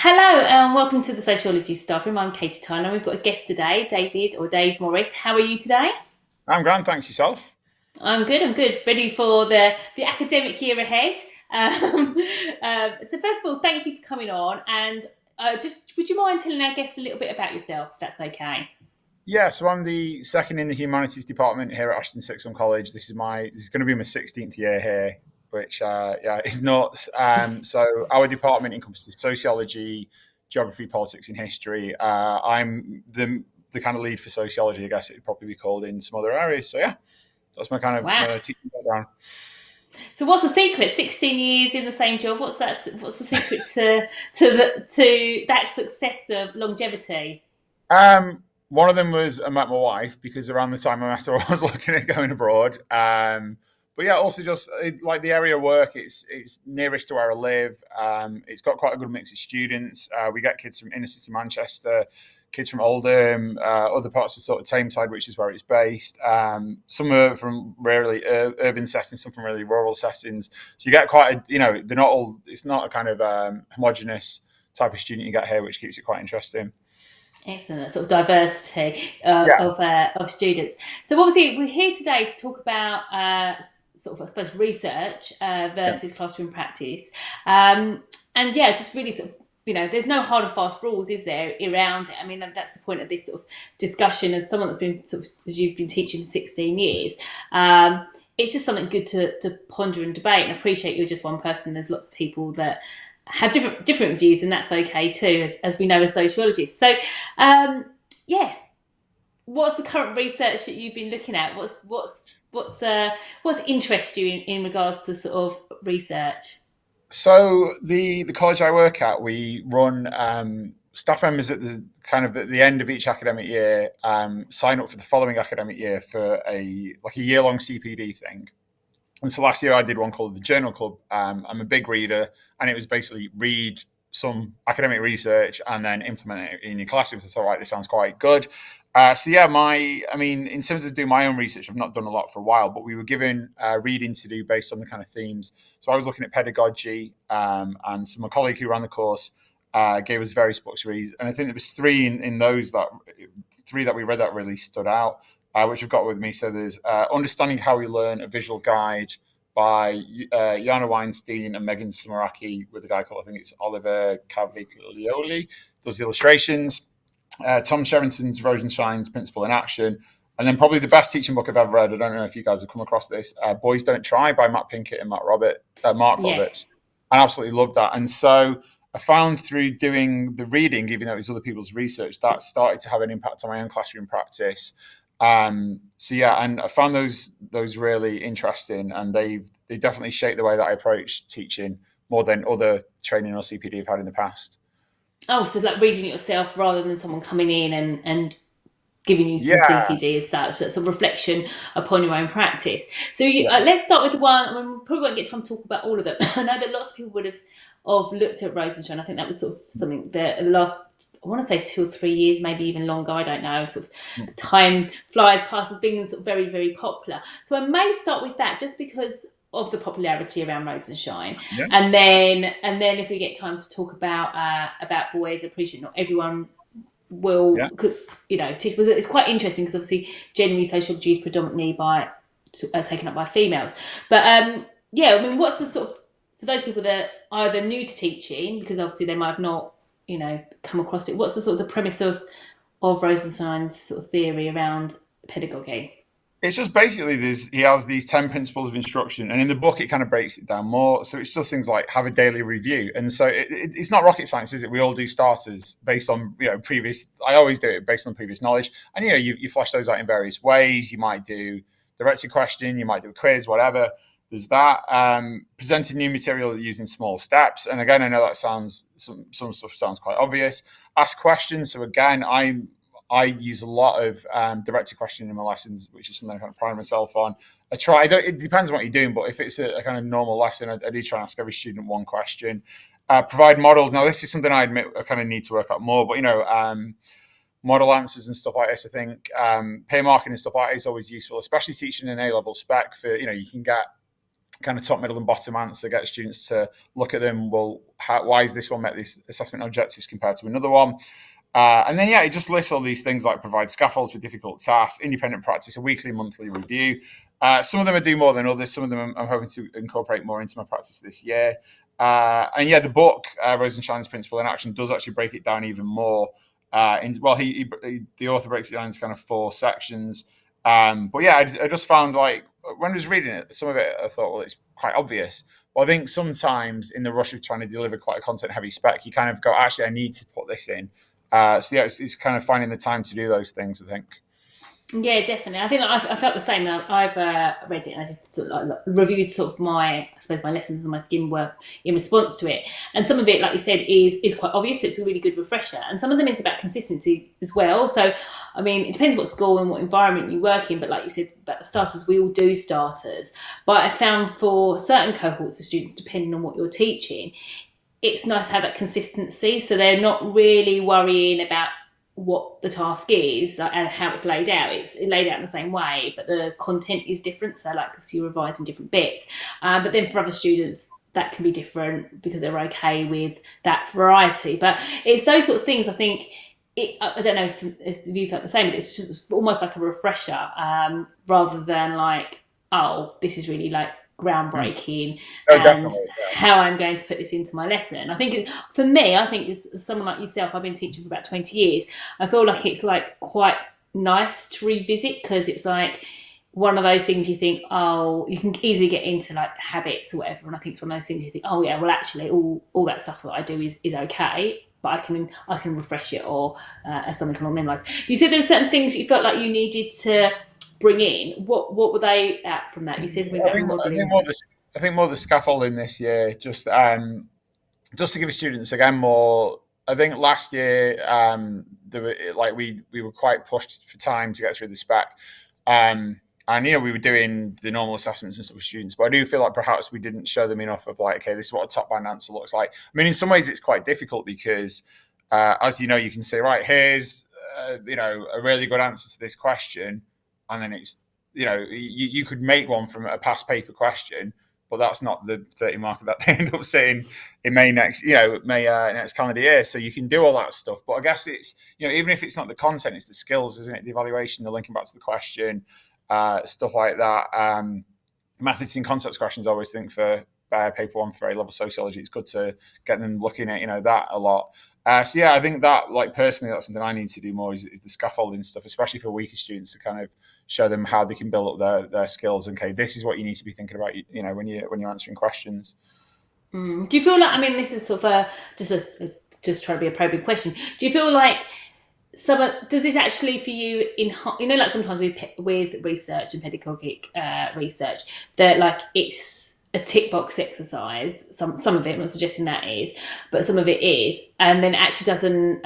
Hello and welcome to the Sociology Staffroom. I'm Katie Tyler. We've got a guest today, Dave Morris. How are you today? I'm grand, thanks yourself. I'm good. I'm good. Ready for the academic year ahead. Um, so first of all, thank you for coming on. And just would you mind telling our guests a little bit about yourself, if that's okay? Yeah, so I'm the second in the humanities department here at Ashton Sixtham College. This is going to be my 16th year here, which is nuts. So our department encompasses sociology, geography, politics, and history. I'm the kind of lead for sociology, I guess it'd probably be called in some other areas. So yeah, that's my kind of Wow. my teaching background. So what's the secret? 16 years in the same job. What's that? What's the secret to that success of longevity? One of them was I met my wife because around the time I met her, I was looking at going abroad. But yeah, also just like the area of work, it's nearest to where I live. It's got quite a good mix of students. We get kids from inner city Manchester, kids from Oldham, other parts of sort of Tameside, which is where it's based. Some are from really urban settings, some from really rural settings. So you get quite a, they're not all. It's not a kind of homogenous type of student you get here, which keeps it quite interesting. Excellent, that sort of diversity Yeah. of students. So obviously, we're here today to talk about sort of, I suppose, research Yeah. versus classroom practice, and yeah, just really sort of. There's no hard and fast rules, is there, around it? I mean, that's the point of this sort of discussion. As someone that's been sort of, as you've been teaching for 16 years, it's just something good to ponder and debate. And I appreciate you're just one person. There's lots of people that have different views, and that's okay too, as we know as sociologists. So, um, yeah, what's the current research that you've been looking at? What's interest you in regards to sort of research? So the college I work at, we run staff members at the kind of at the end of each academic year sign up for the following academic year for a year long CPD thing. And so last year I did one called the Journal Club. I'm a big reader, and it was basically read some academic research and then implement it in your classroom. So, all right, this sounds quite good. So yeah, in terms of doing my own research, I've not done a lot for a while, but we were given reading to do based on the kind of themes. So I was looking at pedagogy, and so my colleague who ran the course gave us various books to read, and I think there was three that we read that really stood out, which I've got with me. So there's Understanding How We Learn, a visual guide by Yana Weinstein and Megan Sumeracki, with a guy called, I think it's Oliver Caviglioli, does the illustrations. Tom Sherrington's Rosenstein's Principle in Action. And then probably the best teaching book I've ever read, I don't know if you guys have come across this, Boys Don't Try by Matt Pinkett and Mark Yeah. Roberts. I absolutely love that. And so I found through doing the reading, even though it was other people's research, that started to have an impact on my own classroom practice. So yeah, and I found those really interesting, and they definitely shaped the way that I approach teaching more than other training or CPD I've had in the past. Oh, so like reading it yourself rather than someone coming in and giving you some Yeah, CPD as such. That's a reflection upon your own practice. So yeah, let's start with the one. I mean, we probably won't get time to talk about all of them. I know that lots of people would have looked at Rosenstein. I think that was sort of something that the last, I want to say 2 or 3 years, maybe even longer. I don't know. Sort of the time flies past as being sort of very, very popular. So I may start with that just because of the popularity around Rosenstein, yeah, and then if we get time to talk about boys, I appreciate not everyone will, yeah. because teach, but it's quite interesting because obviously generally sociology is predominantly by taken up by females. But yeah, I mean, what's the sort of, for those people that are either new to teaching because obviously they might have not come across it, what's the sort of the premise of Rosenstein's sort of theory around pedagogy? It's just basically he has these 10 principles of instruction, and in the book it kind of breaks it down more. So it's just things like have a daily review, and so it's not rocket science, is it? We all do starters based on previous. I always do it based on previous knowledge, and you flesh those out in various ways. You might do directed question, you might do a quiz, whatever. There's that. Presenting new material using small steps, and again, I know that sounds some stuff sounds quite obvious. Ask questions. So again, I use a lot of directed questioning in my lessons, which is something I kind of pride myself on. It depends on what you're doing, but if it's a kind of normal lesson, I do try and ask every student one question. Provide models. Now, this is something I admit I kind of need to work out more, but model answers and stuff like this, I think peer marking and stuff like that is always useful, especially teaching an A-level spec for, you can get kind of top, middle, and bottom answer, get students to look at them. Well, why is this one met these assessment objectives compared to another one? And then, it just lists all these things like provide scaffolds for difficult tasks, independent practice, a weekly, monthly review. Some of them I do more than others. Some of them I'm hoping to incorporate more into my practice this year. The book, Rosenstein's Principle in Action, does actually break it down even more. The author breaks it down into kind of 4 sections. I just found, like, when I was reading it, some of it I thought, well, it's quite obvious. But I think sometimes in the rush of trying to deliver quite a content-heavy spec, you kind of go, actually, I need to put this in. It's kind of finding the time to do those things, I think. Yeah, definitely. I think I felt the same. I've read it and I just sort of like reviewed sort of my lessons and my skin work in response to it. And some of it, like you said, is quite obvious. It's a really good refresher. And some of them is about consistency as well. So, I mean, it depends what school and what environment you work in. But like you said about the starters, we all do starters. But I found for certain cohorts of students, depending on what you're teaching, it's nice to have that consistency. So they're not really worrying about what the task is and how it's laid out. It's laid out in the same way, but the content is different. So, like, obviously you're revising different bits. But then for other students, that can be different because they're okay with that variety. But it's those sort of things, I think. I don't know if you felt the same, but it's just almost like a refresher rather than like, oh, this is really like groundbreaking and how I'm going to put this into my lesson. I think for me, as someone like yourself, I've been teaching for about 20 years. I feel like it's like quite nice to revisit because it's like one of those things you think, oh, you can easily get into like habits or whatever. And I think it's one of those things you think, oh yeah, well actually all that stuff that I do is okay, but I can refresh it or something along them lines. You said there were certain things you felt like you needed to bring in. What were they at from that? You said something about modelling. I think more the scaffolding this year, just to give students again more. I think last year we were quite pushed for time to get through the spec, and we were doing the normal assessments and stuff with students. But I do feel like perhaps we didn't show them enough of like, okay, this is what a top band answer looks like. I mean, in some ways it's quite difficult because, as you know, you can say, right, here's a really good answer to this question. And then it's, you could make one from a past paper question, but that's not the 30 marker that they end up saying in May next calendar year. So you can do all that stuff. But I guess it's, even if it's not the content, it's the skills, isn't it? The evaluation, the linking back to the question, stuff like that. Methods and concepts questions, I always think for paper 1 for A-level sociology, it's good to get them looking at, that a lot. I think that, like, personally, that's something I need to do more is the scaffolding stuff, especially for weaker students, to kind of show them how they can build up their skills. Okay, this is what you need to be thinking about, when you're answering questions. Do you feel like, I mean, this is sort of just trying to be a probing question. Do you feel like does this actually for you like sometimes with research and pedagogic research that like it's a tick box exercise, some of it, I'm not suggesting that is, but some of it is, and then actually doesn't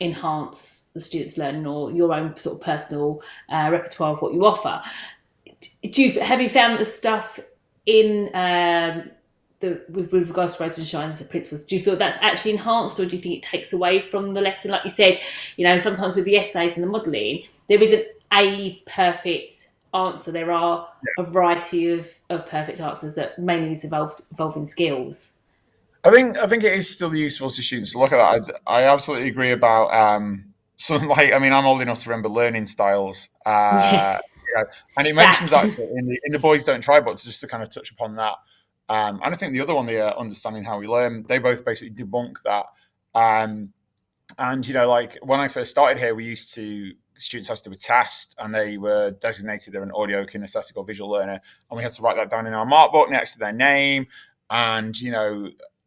enhance the students' learning or your own sort of personal repertoire of what you offer. Have you found the stuff in with regards to Rosenstein's principles, do you feel that's actually enhanced, or do you think it takes away from the lesson? Like you said, sometimes with the essays and the modelling, there isn't a perfect answer. There are a variety of perfect answers that mainly is evolving skills. I think it is still useful to students to look at that. I absolutely agree about something like, I mean, I'm old enough to remember learning styles. Yes. And it mentions actually in the Boys Don't Try book, just to kind of touch upon that. And I think the other one, the Understanding How We Learn, they both basically debunk that. And like when I first started here, students had to do a test, and they were designated they're an audio, kinesthetic, or visual learner, and we had to write that down in our mark book next to their name. And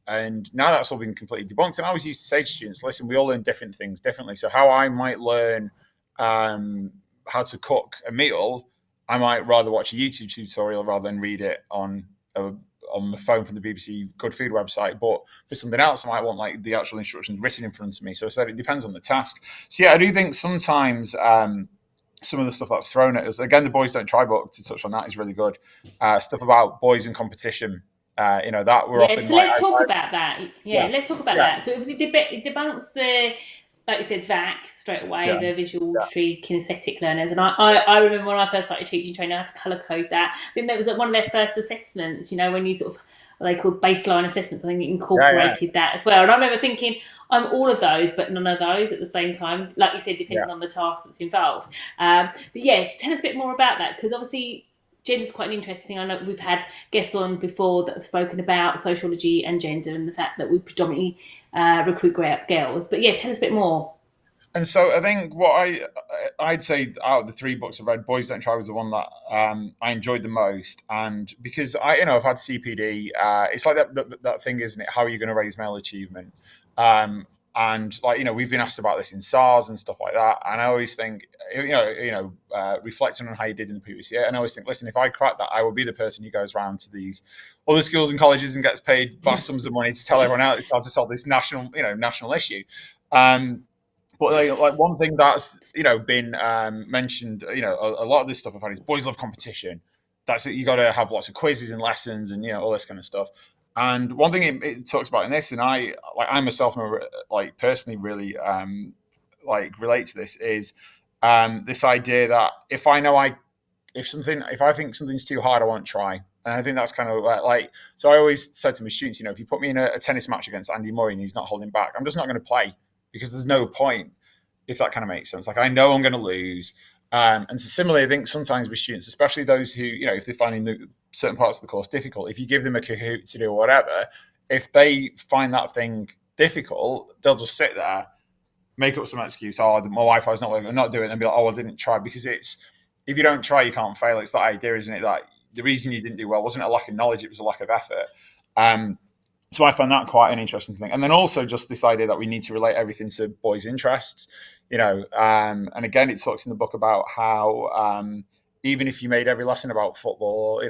and now that's all been completely debunked. And I always used to say to students, listen, we all learn different things differently. So how I might learn how to cook a meal, I might rather watch a YouTube tutorial rather than read it on the phone from the BBC Good Food website. But for something else, I might want like the actual instructions written in front of me. So I said it depends on the task. So yeah, I do think sometimes some of the stuff that's thrown at us, again, the Boys Don't Try book, to touch on that, is really good. Stuff about boys in competition. That we're often. So let's talk about that. Let's talk about that. So it debunks the like you said, VAC straight away, Yeah, the visual yeah, auditory kinesthetic learners. And I remember when I first started teaching training, I had to colour code that. I think that was one of their first assessments, when you sort of, what they called baseline assessments. I think you yeah, incorporated that as well. And I remember thinking, I'm all of those, but none of those at the same time. Like you said, yeah. depending on the task that's involved. But yeah, tell us a bit more about that, because obviously gender's quite an interesting thing. I know we've had guests on before that have spoken about sociology and gender and the fact that we predominantly recruit girls. But yeah, tell us a bit more. And so I think what I'd say out of the three books I've read, Boys Don't Try was the one that I enjoyed the most, and because I've had CPD, it's like that thing, isn't it? How are you going to raise male achievement? Um, and like we've been asked about this in SARS and stuff like that, and I always think reflecting on how you did in the previous year, and I always think, listen, if I crack that, I will be the person who goes around to these other schools and colleges and gets paid vast sums of money to tell everyone else how to solve this national issue. But like one thing that's been mentioned, a lot of this stuff I've had is boys love competition. That's it. You got to have lots of quizzes and lessons and all this kind of stuff. And one thing it talks about in this, and I myself like personally really like relate to this, is this idea that if I think something's too hard, I won't try. And I think that's kind of like so. I always said to my students, if you put me in a tennis match against Andy Murray and he's not holding back, I'm just not going to play, because there's no point, if that kind of makes sense. Like, I know I'm going to lose. And so similarly, I think sometimes with students, especially those who, if they're finding certain parts of the course difficult, if you give them a Kahoot to do or whatever, if they find that thing difficult, they'll just sit there, make up some excuse. Oh, my Wi-Fi's not working, I'm not doing it. And be like, oh, I didn't try. Because if you don't try, you can't fail. It's that idea, isn't it? That the reason you didn't do well wasn't a lack of knowledge, it was a lack of effort. So I find that quite an interesting thing. And then also just this idea that we need to relate everything to boys' interests, and again, it talks in the book about how even if you made every lesson about football,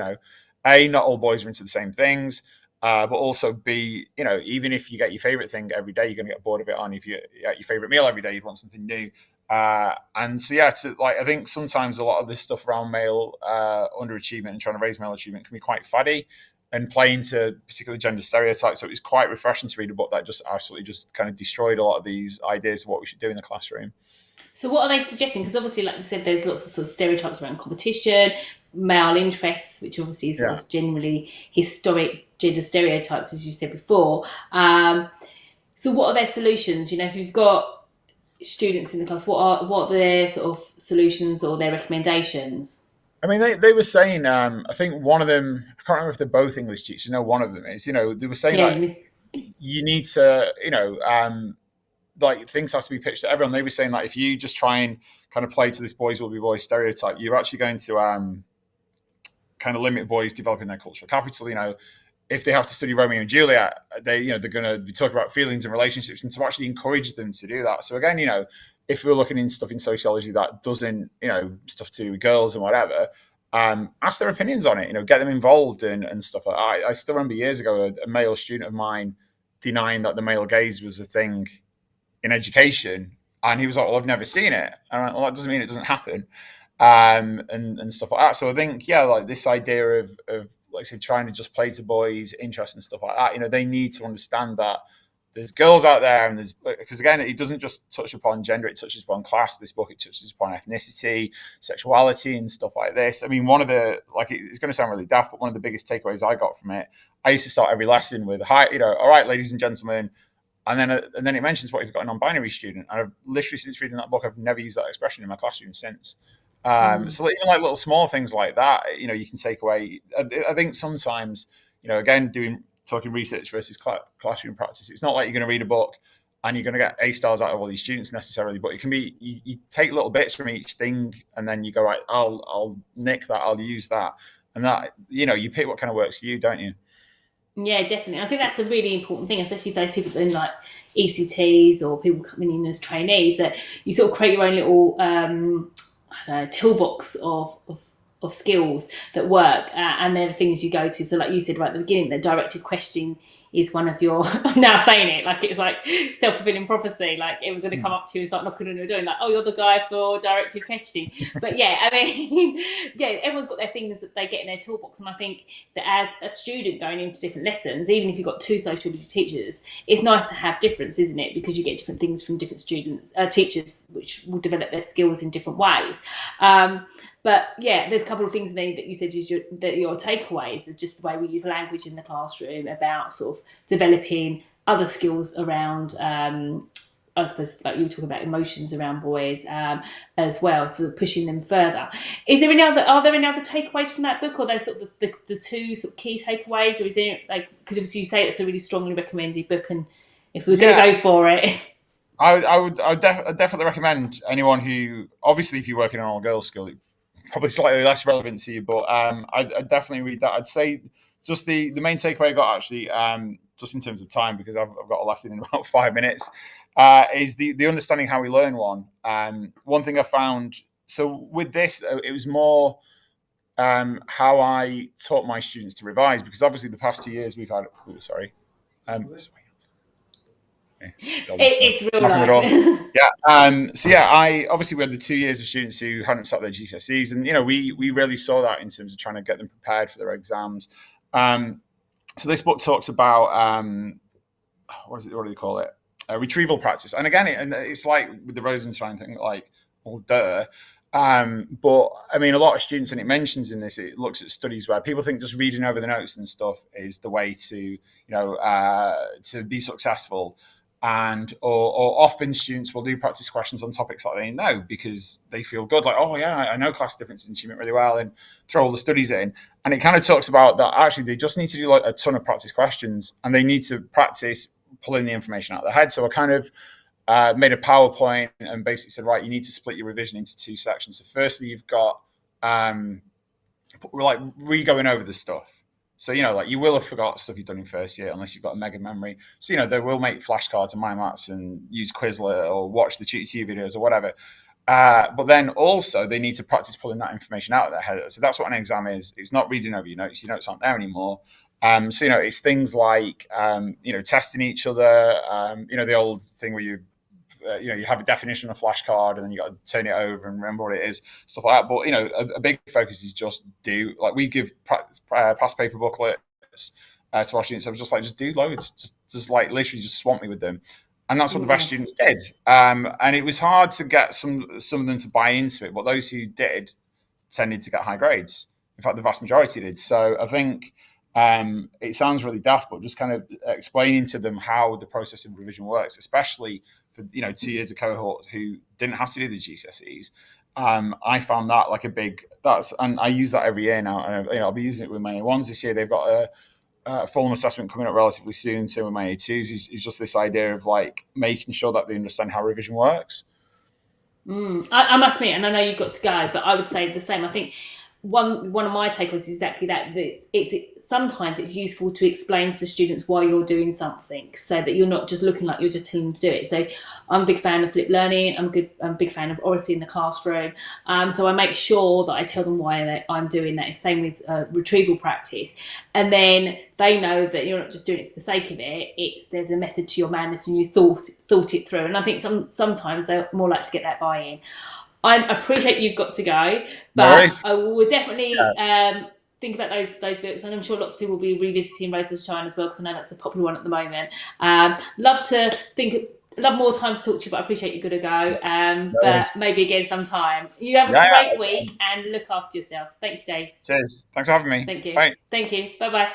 A, not all boys are into the same things, but also B, even if you get your favorite thing every day, you're going to get bored of it. On if you get your favorite meal every day, you'd want something new. And so, I think sometimes a lot of this stuff around male underachievement and trying to raise male achievement can be quite faddy and play into particularly gender stereotypes. So it was quite refreshing to read a book that just absolutely just kind of destroyed a lot of these ideas of what we should do in the classroom. So what are they suggesting? Because obviously, like you said, there's lots of sort of stereotypes around competition, male interests, which obviously is sort of generally historic gender stereotypes, as you said before. So what are their solutions? If you've got students in the class, what are their sort of solutions or their recommendations? I mean, they were saying, I think one of them, I can't remember if they're both English teachers, no, one of them is, they were saying you need to, like things have to be pitched to everyone. They were saying that if you just try and kind of play to this boys will be boys stereotype, you're actually going to kind of limit boys developing their cultural capital. If they have to study Romeo and Juliet, they're going to be talking about feelings and relationships, and to actually encourage them to do that. So again, if we're looking into stuff in sociology that doesn't, stuff to do with girls and whatever, ask their opinions on it, get them involved and stuff like that. I still remember years ago a male student of mine denying that the male gaze was a thing in education, and he was like, well, I've never seen it. And I went, well, that doesn't mean it doesn't happen, and stuff like that. So I think, like this idea of like I said, trying to just play to boys' interests and stuff like that, they need to understand that there's girls out there, and because again, it doesn't just touch upon gender, it touches upon class. This book, it touches upon ethnicity, sexuality, and stuff like this. I mean, one of the, it's going to sound really daft, but one of the biggest takeaways I got from it, I used to start every lesson with, hi, all right, ladies and gentlemen, and then it mentions what if you've got a non-binary student. And I've literally, since reading that book, I've never used that expression in my classroom since. So even like little small things like that, you can take away. I think sometimes, again, talking research versus classroom practice, it's not like you're going to read a book and you're going to get A stars out of all these students necessarily, but it can be, you take little bits from each thing and then you go, right, I'll nick that, I'll use that. And that, you pick what kind of works for you, don't you? Yeah, definitely. I think that's a really important thing, especially for those people in like ECTs or people coming in as trainees, that you sort of create your own little toolbox of skills that work, and they're the things you go to. So like you said right at the beginning, the directive questioning is one of your, I'm now saying it like it's like self-fulfilling prophecy, like it was going to come up to you and start knocking on your door and like, oh, you're the guy for directed questioning. But yeah, I mean, yeah, everyone's got their things that they get in their toolbox, and I think that as a student going into different lessons, even if you've got two sociology teachers, it's nice to have difference, isn't it? Because you get different things from different students, teachers, which will develop their skills in different ways. But yeah, there's a couple of things that you said that your takeaways is just the way we use language in the classroom, about sort of developing other skills around, I suppose, like you were talking about emotions around boys as well, so pushing them further. Are there any other takeaways from that book, or those sort of the two sort of key takeaways, or is there, like, because obviously you say it's a really strongly recommended book, and if we're going to go for it. I would definitely recommend anyone who, obviously, if you work in an all-girls school, it's probably slightly less relevant to you, but I'd definitely read that. I'd say just the main takeaway I got, actually, just in terms of time, because I've got a lesson in about 5 minutes, is the understanding how we learn one. One thing I found, so with this, it was more how I taught my students to revise, because obviously the past 2 years we've had, It's real life. Yeah. So yeah, we had the 2 years of students who hadn't sat their GCSEs, and we really saw that in terms of trying to get them prepared for their exams. So this book talks about what do they call it? Retrieval practice. And again, it's like with the Rosenstein thing, like, well, duh. But I mean, a lot of students, and it mentions in this, it looks at studies where people think just reading over the notes and stuff is the way to be successful. Or often students will do practice questions on topics that they know because they feel good, like, oh yeah, I know class difference and achievement really well, and throw all the studies in. And it kind of talks about that actually they just need to do like a ton of practice questions, and they need to practice pulling the information out of their head. So I kind of made a PowerPoint and basically said, right, you need to split your revision into two sections. So firstly, you've got like re-going over the stuff. So, like you will have forgot stuff you've done in first year unless you've got a mega memory. So, they will make flashcards and mind maps and use Quizlet or watch the TutorTube videos or whatever. But then also they need to practice pulling that information out of their head. So that's what an exam is. It's not reading over your notes. Your notes aren't there anymore. So, it's things like, testing each other. The old thing where you have a definition on a flashcard and then you got to turn it over and remember what it is, stuff like that. But, a big focus is just we give past paper booklets to our students. I was just like, just do loads, just like literally just swamp me with them. And that's what the best students did. And it was hard to get some of them to buy into it, but those who did tended to get high grades. In fact, the vast majority did. So I think it sounds really daft, but just kind of explaining to them how the process of revision works, especially for 2 years of cohorts who didn't have to do the GCSEs. I found that like and I use that every year now. And I'll be using it with my A1s this year. They've got a formal assessment coming up relatively soon. So with my A2s, is just this idea of like making sure that they understand how revision works. I must admit, and I know you've got to go, but I would say the same. I think one of my takeaways is exactly that. Sometimes it's useful to explain to the students why you're doing something, so that you're not just looking like you're just telling them to do it. So I'm a big fan of flipped learning. I'm a big fan of oracy in the classroom. So I make sure that I tell them why I'm doing that. Same with retrieval practice. And then they know that you're not just doing it for the sake of it. There's a method to your madness, and you thought it through. And I think sometimes they're more likely to get that buy-in. I appreciate you've got to go, but I will definitely think about those books, and I'm sure lots of people will be revisiting Rosenstein as well, because I know that's a popular one at the moment. Love more time to talk to you, but I appreciate you're going to go. But maybe again sometime. You have a great week and look after yourself. Thank you, Dave. Cheers. Thanks for having me. Thank you. Bye. Thank you. Bye-bye.